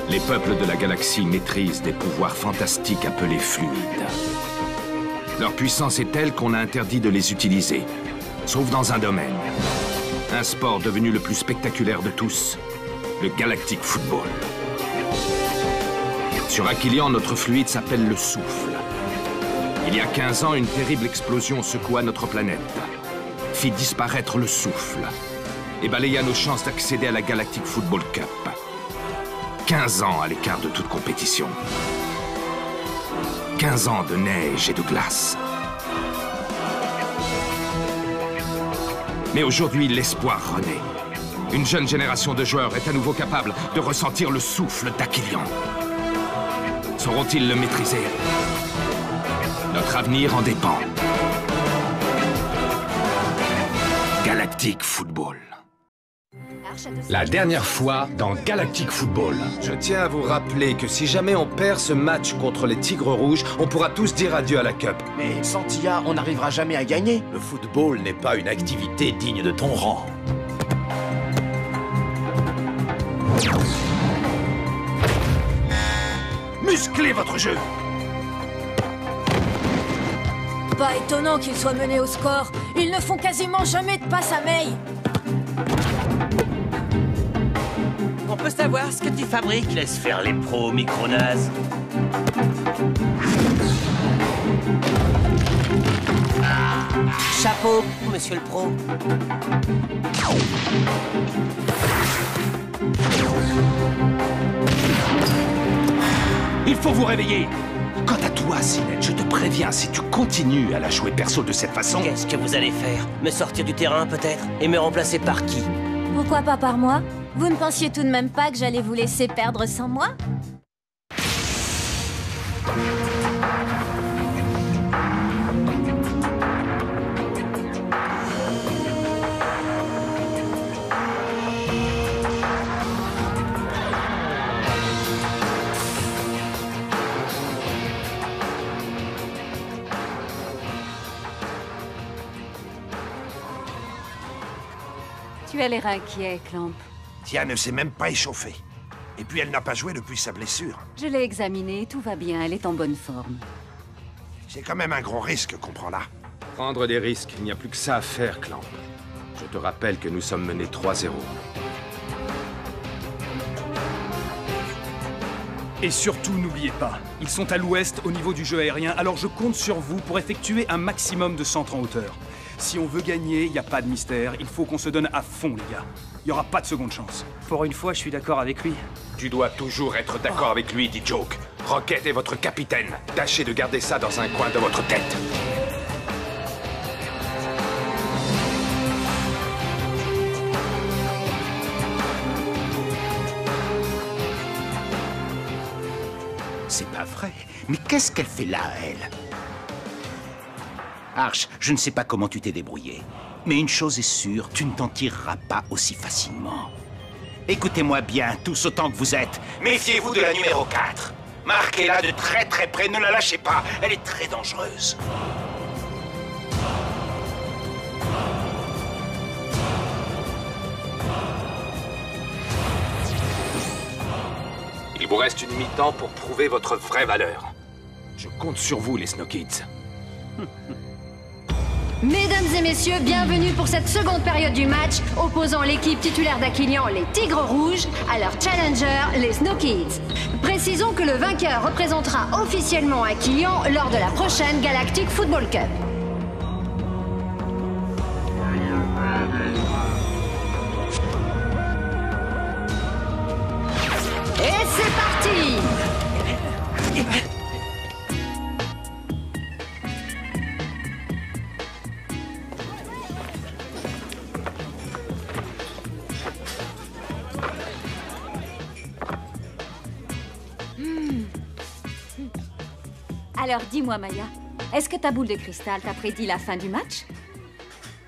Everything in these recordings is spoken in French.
Les peuples de la galaxie maîtrisent des pouvoirs fantastiques appelés fluides. Leur puissance est telle qu'on a interdit de les utiliser, sauf dans un domaine. Un sport devenu le plus spectaculaire de tous, le Galactic Football. Sur Aquilion, notre fluide s'appelle le souffle. Il y a 15 ans, une terrible explosion secoua notre planète, fit disparaître le souffle et balaya nos chances d'accéder à la Galactic Football Cup. 15 ans à l'écart de toute compétition. 15 ans de neige et de glace. Mais aujourd'hui, l'espoir renaît. Une jeune génération de joueurs est à nouveau capable de ressentir le souffle d'Aquilion. Sauront-ils le maîtriser? Notre avenir en dépend. Galactic Football. La dernière fois dans Galactic Football. Je tiens à vous rappeler que si jamais on perd ce match contre les Tigres Rouges, on pourra tous dire adieu à la Cup. Mais sans Tia, on n'arrivera jamais à gagner. Le football n'est pas une activité digne de ton rang. Musclez votre jeu! Pas étonnant qu'ils soient menés au score. Ils ne font quasiment jamais de passe à May. On peut savoir ce que tu fabriques? Laisse faire les pros, micro-nazes. Chapeau, monsieur le pro. Il faut vous réveiller. Quant à toi, Sinette, je te préviens, si tu continues à la jouer perso de cette façon... Qu'est-ce que vous allez faire? Me sortir du terrain, peut-être? Et me remplacer par qui? Pourquoi pas par moi? Vous ne pensiez tout de même pas que j'allais vous laisser perdre sans moi? Tu as l'air inquiet, Clamp. Tia ne s'est même pas échauffée. Et puis elle n'a pas joué depuis sa blessure. Je l'ai examinée, tout va bien, elle est en bonne forme. C'est quand même un gros risque qu'on prend là. Prendre des risques, il n'y a plus que ça à faire, Clamp. Je te rappelle que nous sommes menés 3-0. Et surtout, n'oubliez pas, ils sont à l'ouest au niveau du jeu aérien, alors je compte sur vous pour effectuer un maximum de centres en hauteur. Si on veut gagner, il n'y a pas de mystère, il faut qu'on se donne à fond, les gars. Il n'y aura pas de seconde chance. Pour une fois, je suis d'accord avec lui. Tu dois toujours être d'accord avec lui, dit Joke. Rocket est votre capitaine. Tâchez de garder ça dans un coin de votre tête. C'est pas vrai. Mais qu'est-ce qu'elle fait là, elle? Arch, je ne sais pas comment tu t'es débrouillé. Mais une chose est sûre, tu ne t'en tireras pas aussi facilement. Écoutez-moi bien, tous autant que vous êtes. Méfiez-vous de la numéro 4. Marquez-la de très très près, ne la lâchez pas. Elle est très dangereuse. Il vous reste une mi-temps pour prouver votre vraie valeur. Je compte sur vous, les Snow Kids. Mesdames et messieurs, bienvenue pour cette seconde période du match opposant l'équipe titulaire d'Aquilion, les Tigres Rouges, à leur challenger, les Snow Kids. Précisons que le vainqueur représentera officiellement Aquilion lors de la prochaine Galactic Football Cup. Et c'est parti! Alors dis-moi, Maya, est-ce que ta boule de cristal t'a prédit la fin du match?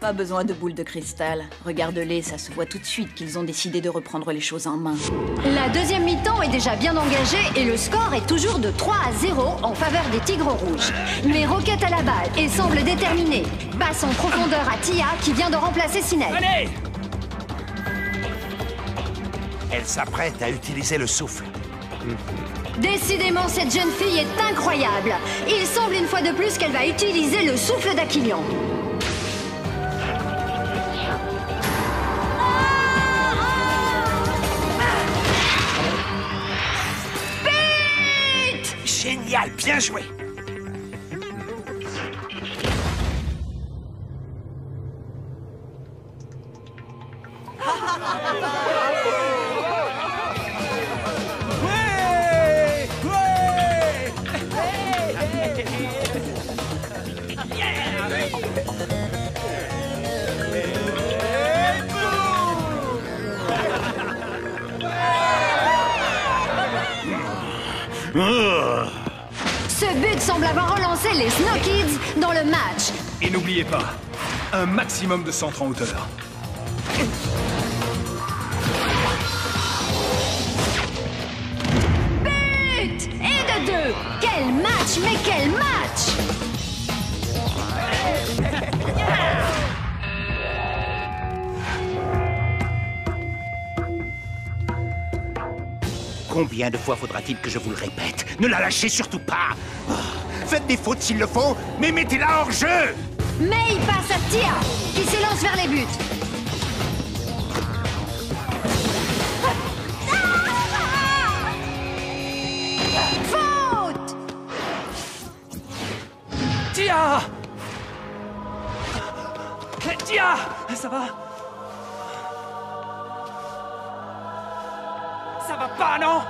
Pas besoin de boule de cristal. Regarde-les, ça se voit tout de suite qu'ils ont décidé de reprendre les choses en main. La deuxième mi-temps est déjà bien engagée et le score est toujours de 3-0 en faveur des Tigres Rouges. Mais Rocket à la balle et semble déterminé. Passe en profondeur à Tia qui vient de remplacer Sinel. Allez! Elle s'apprête à utiliser le souffle. Décidément, cette jeune fille est incroyable. Il semble une fois de plus qu'elle va utiliser le souffle d'Aquilion. But! Génial, bien joué. Ce but semble avoir relancé les Snow Kids dans le match. Et n'oubliez pas, un maximum de centre en hauteur. But! Et de 2! Quel match, mais quel match! Combien de fois faudra-t-il que je vous le répète? Ne la lâchez surtout pas! Oh, faites des fautes s'il le faut, mais mettez-la hors jeu! Mais il passe à Tia, qui s'élance vers les buts. Faute! Tia! Tia! Ça va? Ça va pas, non?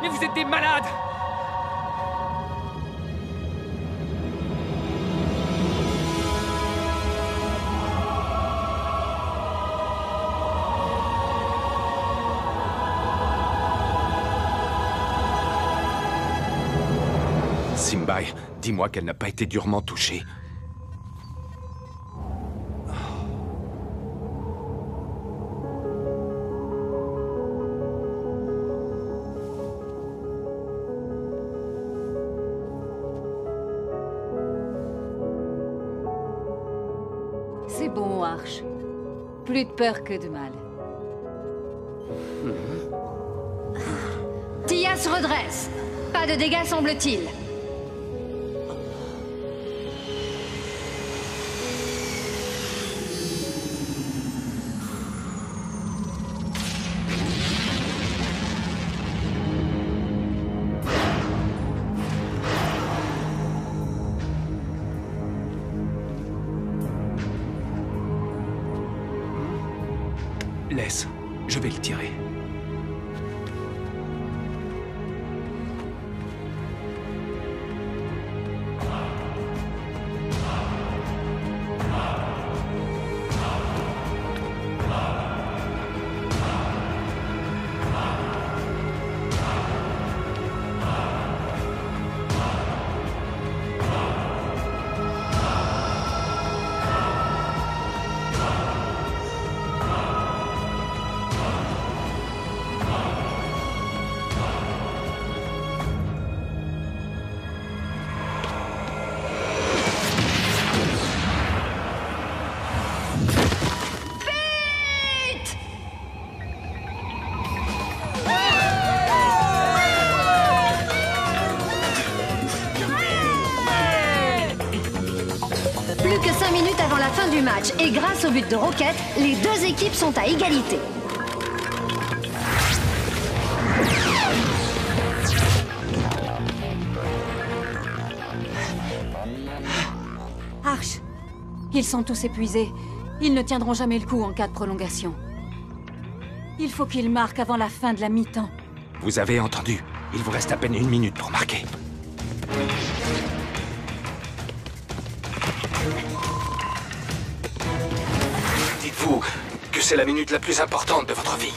Mais vous êtes des malades! Simbai, dis-moi qu'elle n'a pas été durement touchée. C'est bon, Arch. Plus de peur que de mal. Tia se redresse. Pas de dégâts, semble-t-il. Laisse, je vais le tirer. Plus que 5 minutes avant la fin du match, et grâce au but de Rocket, les deux équipes sont à égalité. Arch, ils sont tous épuisés. Ils ne tiendront jamais le coup en cas de prolongation. Il faut qu'ils marquent avant la fin de la mi-temps. Vous avez entendu. Il vous reste à peine 1 minute pour marquer. Dites-vous que c'est la minute la plus importante de votre vie.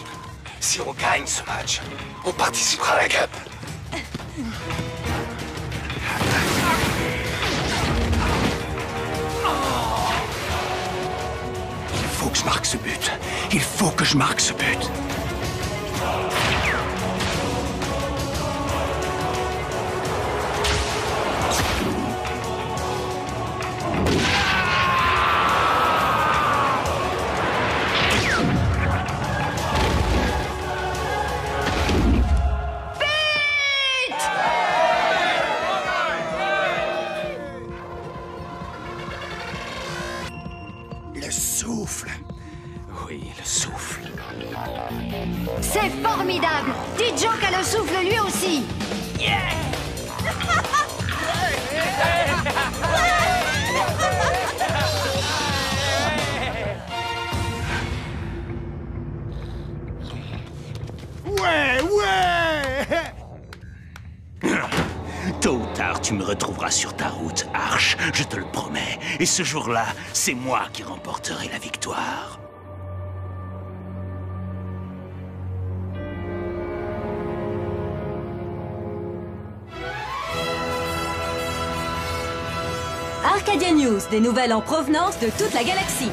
Si on gagne ce match, on participera à la Cup. Il faut que je marque ce but. Il faut que je marque ce but. Oui, le souffle. C'est formidable! T-Joke a le souffle lui aussi! Ouais, ouais! Tôt ou tard, tu me retrouveras sur ta route, Arch, je te le promets. Et ce jour-là, c'est moi qui remporterai la victoire. Arcadia News, des nouvelles en provenance de toute la galaxie.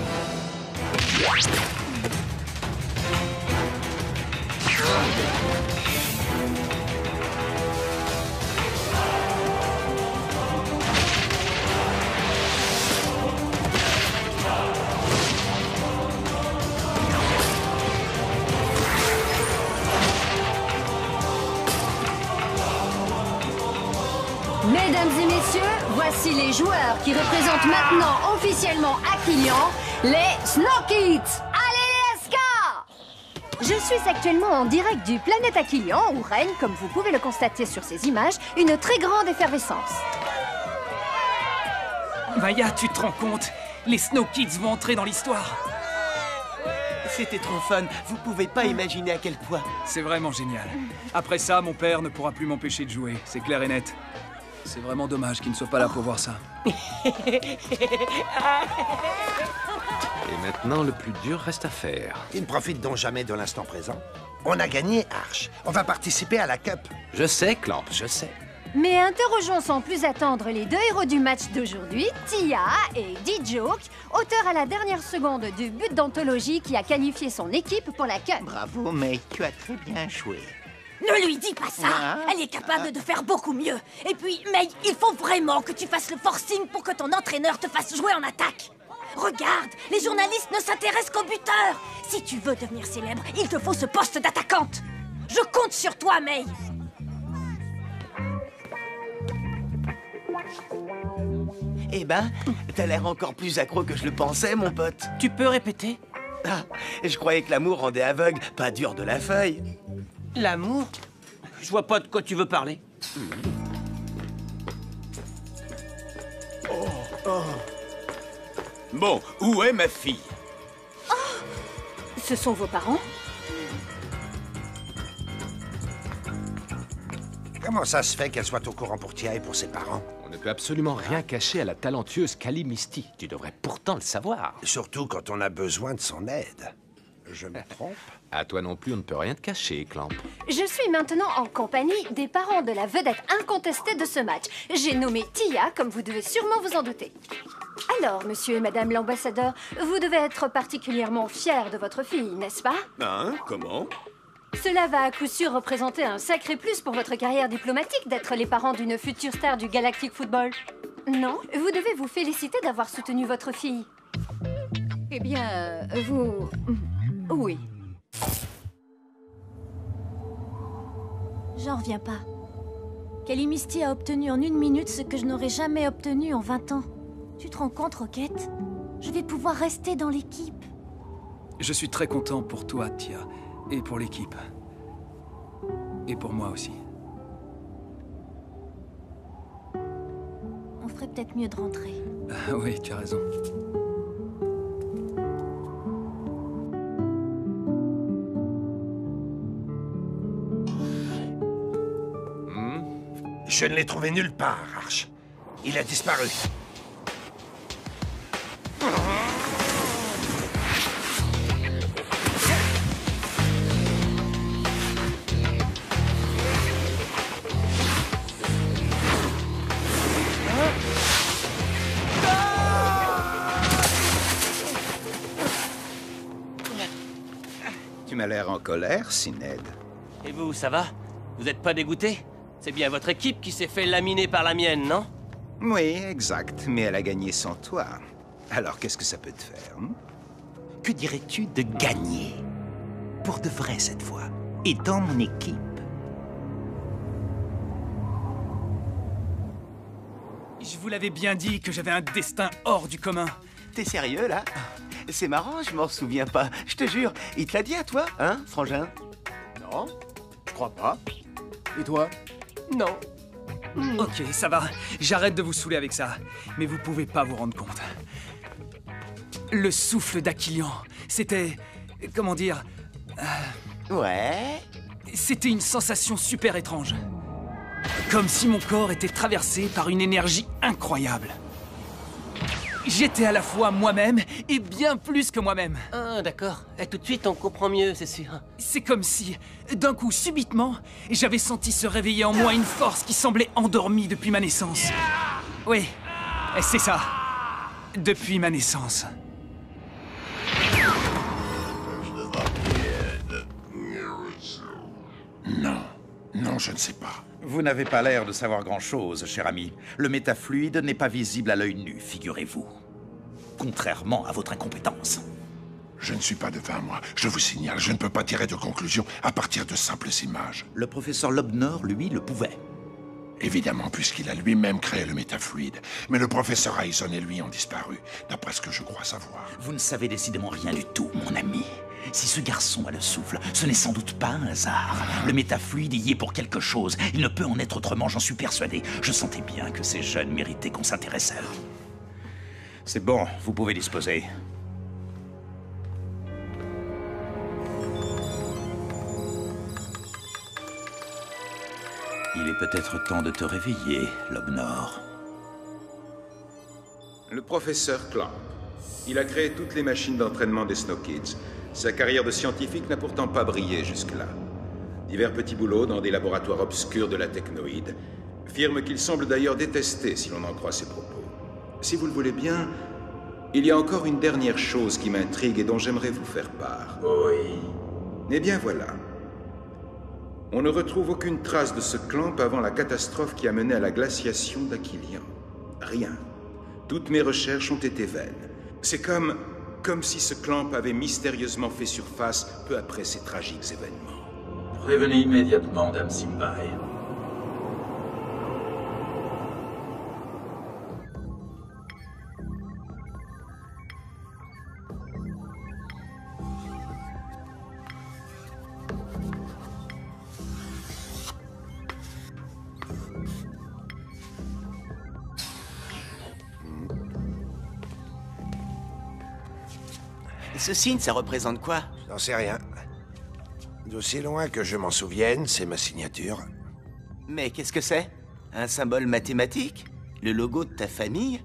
Mesdames et messieurs, voici les joueurs qui représentent maintenant officiellement Aquilian, les Snow Kids. Allez les SK! Je suis actuellement en direct du planète Aquilian où règne, comme vous pouvez le constater sur ces images, une très grande effervescence. Maya, tu te rends compte? Les Snow Kids vont entrer dans l'histoire. C'était trop fun, vous pouvez pas imaginer à quel point. C'est vraiment génial. Après ça, mon père ne pourra plus m'empêcher de jouer, c'est clair et net. C'est vraiment dommage qu'il ne soit pas là pour voir ça. Et maintenant, le plus dur reste à faire. Ils ne profitent donc jamais de l'instant présent. On a gagné, Arch. On va participer à la Cup. Je sais, Clamp, je sais. Mais interrogeons sans plus attendre les deux héros du match d'aujourd'hui, Tia et D-Joke, auteurs à la dernière seconde du but d'anthologie qui a qualifié son équipe pour la Cup. Bravo, May, tu as très bien joué. Ne lui dis pas ça. Elle est capable de faire beaucoup mieux. Et puis, May, il faut vraiment que tu fasses le forcing pour que ton entraîneur te fasse jouer en attaque. Regarde, les journalistes ne s'intéressent qu'au buteur. Si tu veux devenir célèbre, il te faut ce poste d'attaquante. Je compte sur toi, May. Eh ben, t'as l'air encore plus accro que je le pensais, mon pote. Tu peux répéter? Ah, je croyais que l'amour rendait aveugle, pas dur de la feuille. L'amour? Je vois pas de quoi tu veux parler. Bon, où est ma fille? Ce sont vos parents? Comment ça se fait qu'elle soit au courant pour Tia et pour ses parents? On ne peut absolument rien cacher à la talentueuse Kali Misty. Tu devrais pourtant le savoir. Surtout quand on a besoin de son aide. Je me trompe? À toi non plus, on ne peut rien te cacher, Clamp. Je suis maintenant en compagnie des parents de la vedette incontestée de ce match. J'ai nommé Tia, comme vous devez sûrement vous en douter. Alors, monsieur et madame l'ambassadeur, vous devez être particulièrement fiers de votre fille, n'est-ce pas? Hein? Comment? Cela va à coup sûr représenter un sacré plus pour votre carrière diplomatique d'être les parents d'une future star du Galactic Football. Non? Vous devez vous féliciter d'avoir soutenu votre fille. Eh bien, vous... Oui. J'en reviens pas. Kali Misty a obtenu en 1 minute ce que je n'aurais jamais obtenu en 20 ans. Tu te rends compte, Rocket? Je vais pouvoir rester dans l'équipe. Je suis très content pour toi, Tia, et pour l'équipe. Et pour moi aussi. On ferait peut-être mieux de rentrer. Ah oui, tu as raison. Je ne l'ai trouvé nulle part, Arch. Il a disparu. Tu m'as l'air en colère, Syned. Et vous, ça va? Vous êtes pas dégoûté? C'est bien votre équipe qui s'est fait laminer par la mienne, non? Oui, exact, mais elle a gagné sans toi. Alors qu'est-ce que ça peut te faire? Que dirais-tu de gagner? Pour de vrai cette fois. Et dans mon équipe. Je vous l'avais bien dit que j'avais un destin hors du commun. T'es sérieux, là? C'est marrant, je m'en souviens pas. Je te jure, il te l'a dit à toi, hein, frangin? Non, je crois pas. Et toi? Non. Ok, ça va. J'arrête de vous saouler avec ça. Mais vous pouvez pas vous rendre compte. Le souffle d'Aquilian, c'était... Comment dire... Ouais. C'était une sensation super étrange. Comme si mon corps était traversé par une énergie incroyable. J'étais à la fois moi-même et bien plus que moi-même. Ah, d'accord. Et tout de suite, on comprend mieux, c'est sûr. C'est comme si, d'un coup, subitement, j'avais senti se réveiller en moi une force qui semblait endormie depuis ma naissance. Oui, c'est ça. Depuis ma naissance. Non. Non, je ne sais pas. Vous n'avez pas l'air de savoir grand-chose, cher ami. Le métafluide n'est pas visible à l'œil nu, figurez-vous. Contrairement à votre incompétence. Je ne suis pas devin, moi. Je vous signale, je ne peux pas tirer de conclusion à partir de simples images. Le professeur Lobnor, lui, le pouvait. Évidemment, puisqu'il a lui-même créé le métafluide. Mais le professeur Eisen et lui ont disparu, d'après ce que je crois savoir. Vous ne savez décidément rien du tout, mon ami. Si ce garçon a le souffle, ce n'est sans doute pas un hasard. Le métafluide y est pour quelque chose. Il ne peut en être autrement, j'en suis persuadé. Je sentais bien que ces jeunes méritaient qu'on s'intéresse à eux. C'est bon, vous pouvez disposer. Il est peut-être temps de te réveiller, Lobnor. Le professeur Clamp. Il a créé toutes les machines d'entraînement des Snow Kids. Sa carrière de scientifique n'a pourtant pas brillé jusque-là. Divers petits boulots dans des laboratoires obscurs de la technoïde. Firme qu'il semble d'ailleurs détester si l'on en croit ses propos. Si vous le voulez bien, il y a encore une dernière chose qui m'intrigue et dont j'aimerais vous faire part. Oui. Eh bien voilà. On ne retrouve aucune trace de ce Clamp avant la catastrophe qui a mené à la glaciation d'Aquilian. Rien. Toutes mes recherches ont été vaines. C'est comme si ce Clamp avait mystérieusement fait surface peu après ces tragiques événements. Prévenez immédiatement, Dame Simbai. Ce signe, ça représente quoi? J'en sais rien. D'aussi loin que je m'en souvienne, c'est ma signature. Mais qu'est-ce que c'est? Un symbole mathématique? Le logo de ta famille?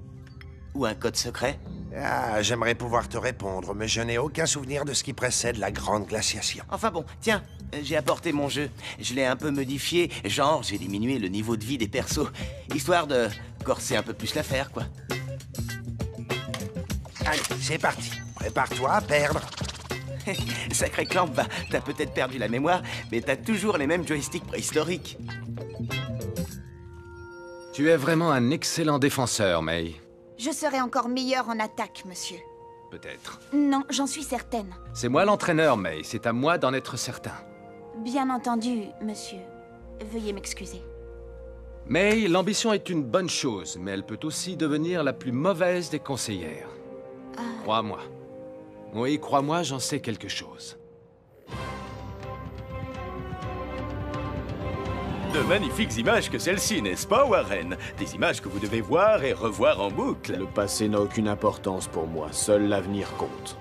Ou un code secret? Ah, j'aimerais pouvoir te répondre, mais je n'ai aucun souvenir de ce qui précède la grande glaciation. Enfin bon, tiens, j'ai apporté mon jeu. Je l'ai un peu modifié, genre j'ai diminué le niveau de vie des persos, histoire de corser un peu plus l'affaire, quoi. Allez, c'est parti. Prépare-toi à perdre. Sacré Clamp, bah, t'as peut-être perdu la mémoire, mais t'as toujours les mêmes joysticks préhistoriques. Tu es vraiment un excellent défenseur, May. Je serai encore meilleur en attaque, monsieur. Peut-être. Non, j'en suis certaine. C'est moi l'entraîneur, May. C'est à moi d'en être certain. Bien entendu, monsieur. Veuillez m'excuser. May, l'ambition est une bonne chose, mais elle peut aussi devenir la plus mauvaise des conseillères. Crois-moi. Oui, crois-moi, j'en sais quelque chose. De magnifiques images que celles-ci, n'est-ce pas, Warren? Des images que vous devez voir et revoir en boucle. Le passé n'a aucune importance pour moi, seul l'avenir compte.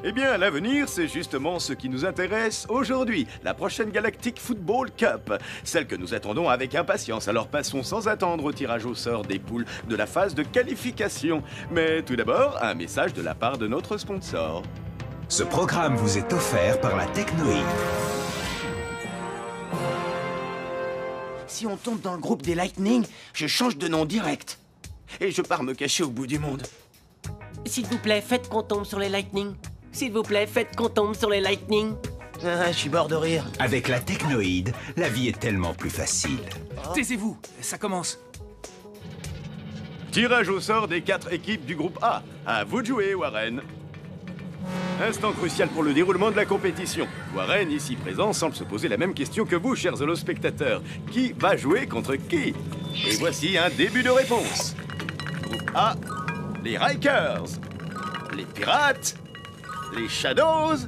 Eh bien, l'avenir, c'est justement ce qui nous intéresse aujourd'hui, la prochaine Galactic Football Cup, celle que nous attendons avec impatience. Alors passons sans attendre au tirage au sort des poules de la phase de qualification. Mais tout d'abord, un message de la part de notre sponsor. Ce programme vous est offert par la Technoïde. Si on tombe dans le groupe des Lightning, je change de nom direct. Et je pars me cacher au bout du monde. S'il vous plaît, faites qu'on tombe sur les Lightning. S'il vous plaît, faites qu'on tombe sur les Lightning. Ah, je suis mort de rire. Avec la Technoïde, la vie est tellement plus facile. Taisez-vous, ça commence. Tirage au sort des 4 équipes du groupe A. À vous de jouer, Warren. Instant crucial pour le déroulement de la compétition. Warren, ici présent, semble se poser la même question que vous, chers holospectateurs. Qui va jouer contre qui? Et voici un début de réponse. Groupe A, les Rikers. Les Pirates, les Shadows,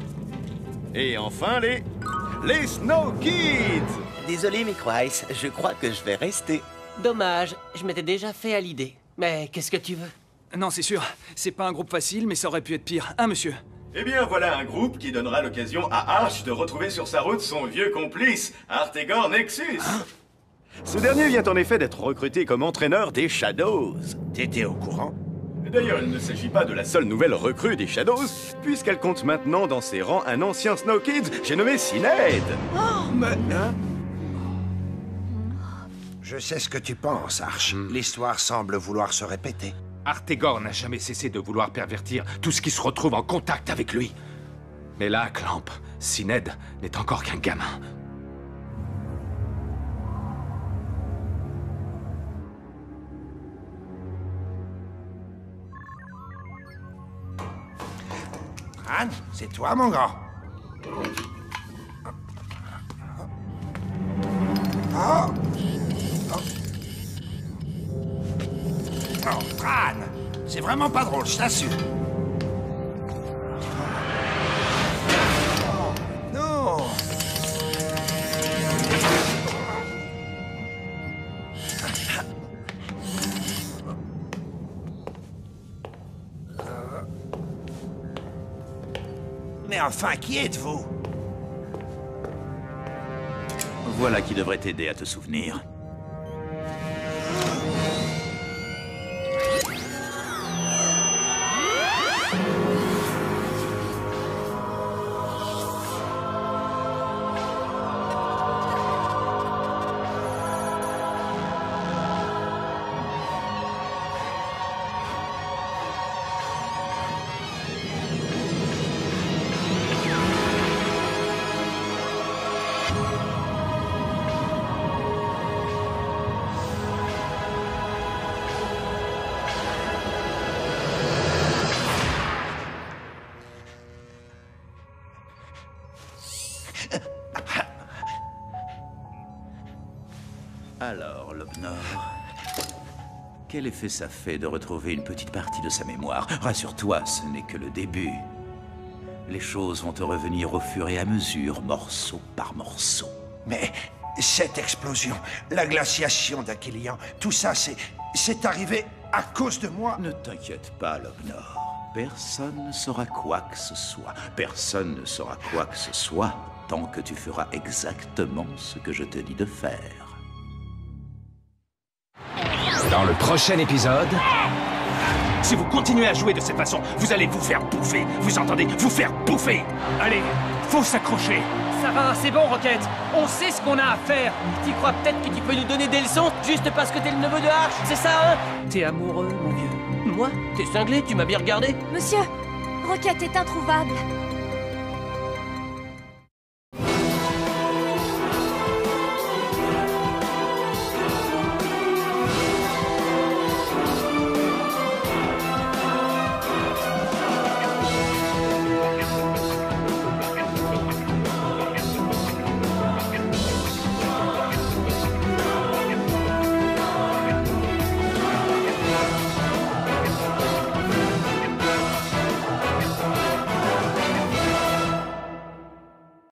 et enfin les Snow Kids. Désolé, Microice, je crois que je vais rester. Dommage, je m'étais déjà fait à l'idée. Mais qu'est-ce que tu veux? Non, c'est sûr. C'est pas un groupe facile, mais ça aurait pu être pire. Hein, monsieur? Eh bien, voilà un groupe qui donnera l'occasion à Arch de retrouver sur sa route son vieux complice, Artegor Nexus. Ce dernier vient en effet d'être recruté comme entraîneur des Shadows. T'étais au courant? D'ailleurs, il ne s'agit pas de la seule nouvelle recrue des Shadows, puisqu'elle compte maintenant dans ses rangs un ancien Snow Kid, j'ai nommé Sinead. Oh, mais... Hein? Je sais ce que tu penses, Arch. L'histoire semble vouloir se répéter. Artegor n'a jamais cessé de vouloir pervertir tout ce qui se retrouve en contact avec lui. Mais là, Clamp, Sinead n'est encore qu'un gamin. Anne, c'est toi, mon grand. Oh! Oh, Tran! C'est vraiment pas drôle, je t'assure. Oh, non! Mais enfin, qui êtes-vous? Voilà qui devrait t'aider à te souvenir. Alors, Lobnor, quel effet ça fait de retrouver une petite partie de sa mémoire? Rassure-toi, ce n'est que le début. Les choses vont te revenir au fur et à mesure, morceau par morceau. Mais cette explosion, la glaciation d'Aquilian, tout ça, c'est arrivé à cause de moi. Ne t'inquiète pas, Lobnor. Personne ne saura quoi que ce soit. Personne ne saura quoi que ce soit tant que tu feras exactement ce que je te dis de faire. Dans le prochain épisode... Si vous continuez à jouer de cette façon, vous allez vous faire bouffer. Vous entendez? Vous faire bouffer. Allez, faut s'accrocher. Ça va, c'est bon, Rocket. On sait ce qu'on a à faire. Tu crois peut-être que tu peux nous donner des leçons juste parce que t'es le neveu de Arch, c'est ça, hein? T'es amoureux, mon vieux. Moi? T'es cinglé, tu m'as bien regardé. Monsieur, Rocket est introuvable.